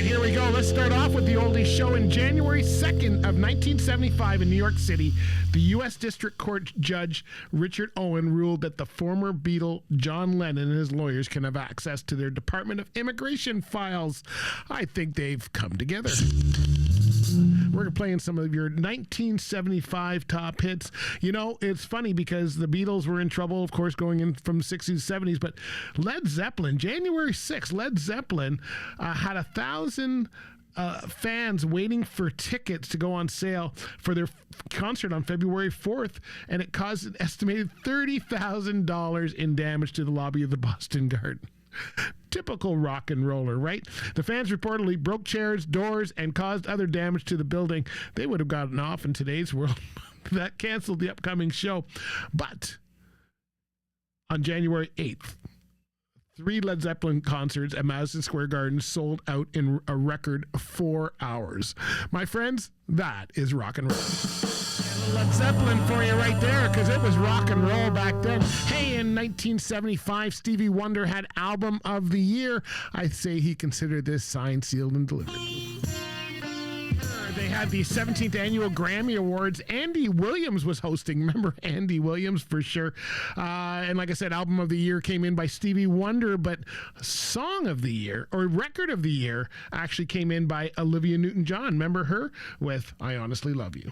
right, here we go. Let's start off with the Oldies Show. In January 2nd of 1975 in New York City, the U.S. District Court Judge Richard Owen ruled that the former Beatle John Lennon and his lawyers can have access to their Department of Immigration files. I think they've come together. We're playing some of your 1975 top hits. You know, it's funny because the Beatles were in trouble, of course, going in from 60s to 70s, but Led Zeppelin, January 6th, Led Zeppelin had 1,000 fans waiting for tickets to go on sale for their concert on February 4th, and it caused an estimated $30,000 in damage to the lobby of the Boston Garden. Typical rock and roller, right? The fans reportedly broke chairs, doors, and caused other damage to the building. They would have gotten off in today's world. That canceled the upcoming show. But on January 8th, 3 Led Zeppelin concerts at Madison Square Garden sold out in a record 4 hours. My friends, that is rock and roll. Led Zeppelin for you right there, because it was rock and roll back then. Hey, in 1975, Stevie Wonder had Album of the Year. I say he considered this signed, sealed, and delivered. They had the 17th annual Grammy Awards. Andy Williams was hosting. Remember Andy Williams for sure. And like I said, Album of the Year came in by Stevie Wonder, but Song of the Year or Record of the Year actually came in by Olivia Newton-John. Remember her with I Honestly Love You.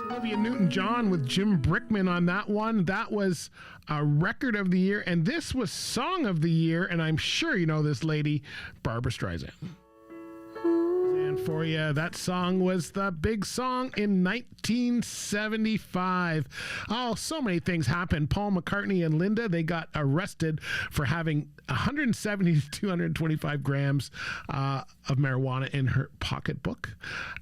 Olivia Newton-John with Jim Brickman on that one. That was a Record of the Year, and this was Song of the Year, and I'm sure you know this lady, Barbra Streisand. And for you, that song was the big song in 1975. Oh, so many things happened. Paul McCartney and Linda, they got arrested for having 170 to 225 grams of marijuana in her pocketbook.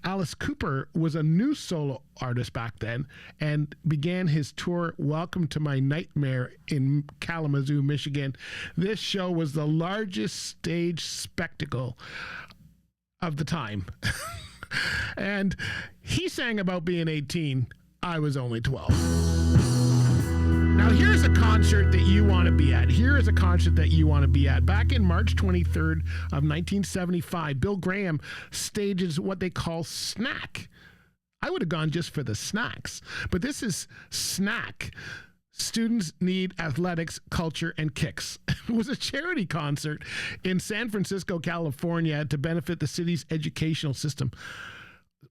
Alice Cooper was a new solo artist back then and began his tour Welcome to My Nightmare in Kalamazoo, Michigan. This show was the largest stage spectacle of the time. And he sang about being 18. I was only 12. Now, here's a concert that you want to be at. Here is a concert that you want to be at. Back in March 23rd of 1975, Bill Graham stages what they call Snack. I would have gone just for the snacks, but this is Snack. Students Need Athletics, Culture, and Kicks. It was a charity concert in San Francisco, California to benefit the city's educational system.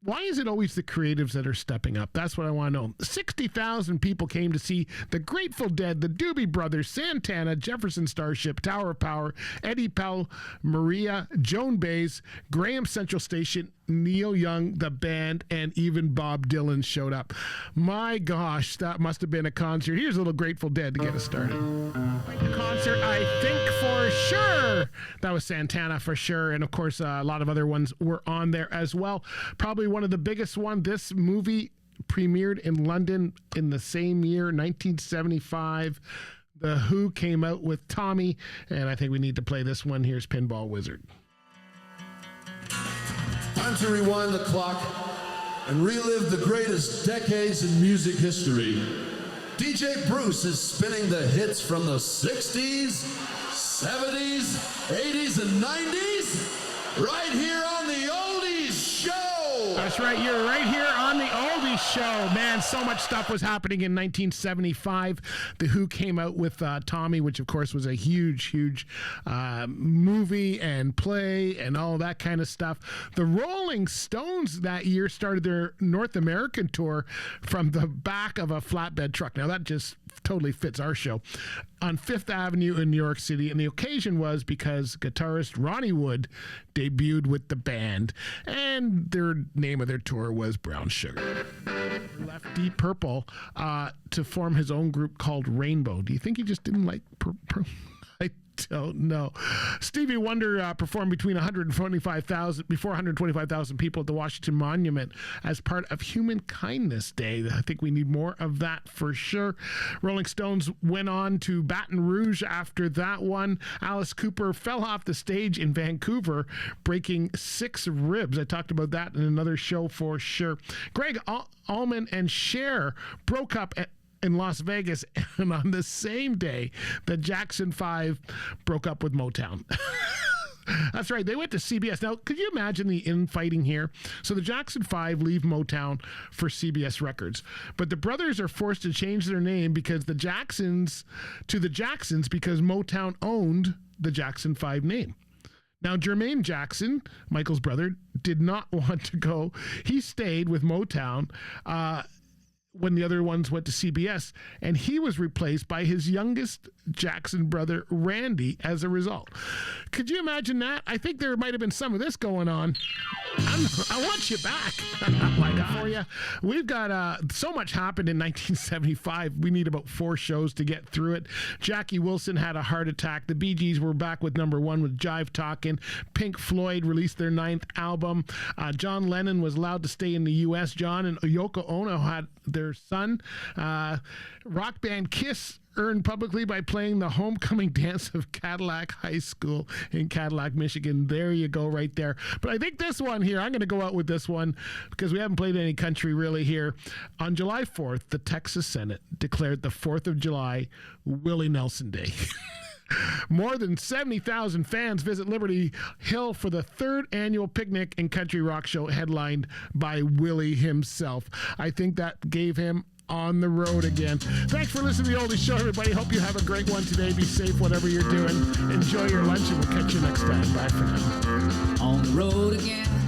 Why is it always the creatives that are stepping up? That's what I want to know. 60,000 people came to see the Grateful Dead, the Doobie Brothers, Santana, Jefferson Starship, Tower of Power, Eddie Powell, Maria, Joan Baez, Graham Central Station, Neil Young, the band, and even Bob Dylan showed up. My gosh, that must have been a concert. Here's a little Grateful Dead to get us started. The concert, I think for sure. That was Santana for sure. And of course, a lot of other ones were on there as well. Probably one of the biggest one. This movie premiered in London in the same year, 1975. The Who came out with Tommy, and I think we need to play this one. Here's Pinball Wizard. Time to rewind the clock and relive the greatest decades in music history. DJ Bruce is spinning the hits from the 60s, 70s, 80s, and 90s right here on the Oldies Show. That's right, you're right here on the Oldies Show. Man, so much stuff was happening in 1975. The Who came out with Tommy, which of course was a huge movie and play and all that kind of stuff. The Rolling Stones that year started their North American tour from the back of a flatbed truck. Now that just totally fits our show. On Fifth Avenue in New York City, and the occasion was because guitarist Ronnie Wood debuted with the band, and their name of their tour was Brown Sugar. Left Deep Purple to form his own group called Rainbow. Do you think he just didn't like purple? I don't know. Stevie Wonder performed before 125,000 people at the Washington Monument as part of Human Kindness Day. I think we need more of that for sure. Rolling Stones went on to Baton Rouge after that one. Alice Cooper fell off the stage in Vancouver, breaking 6 ribs. I talked about that in another show for sure. Greg Allman and Cher broke up in Las Vegas, and on the same day the Jackson 5 broke up with Motown. That's right. They went to CBS. Now, could you imagine the infighting here? So the Jackson 5 leave Motown for CBS Records, but the brothers are forced to change their name because the Jacksons because Motown owned the Jackson 5 name. Now, Jermaine Jackson, Michael's brother, did not want to go. He stayed with Motown when the other ones went to CBS, and he was replaced by his youngest Jackson brother, Randy, as a result. Could you imagine that? I think there might have been some of this going on. I want you back. My God. For you. We've got so much happened in 1975. We need about 4 shows to get through it. Jackie Wilson had a heart attack. The Bee Gees were back with number 1 with Jive Talkin'. Pink Floyd released their 9th album. John Lennon was allowed to stay in the U.S. John and Yoko Ono had their son. Rock band Kiss earned publicly by playing the homecoming dance of Cadillac High School in Cadillac, Michigan. There you go, right there. But I think this one here, I'm going to go out with this one because we haven't played any country really here. On July 4th, the Texas Senate declared the 4th of July Willie Nelson Day. More than 70,000 fans visit Liberty Hill for the 3rd annual picnic and country rock show headlined by Willie himself. I think that gave him on the road again. Thanks for listening to the Oldies Show, everybody. Hope you have a great one today. Be safe, whatever you're doing. Enjoy your lunch, and we'll catch you next time. Bye for now. On the road again.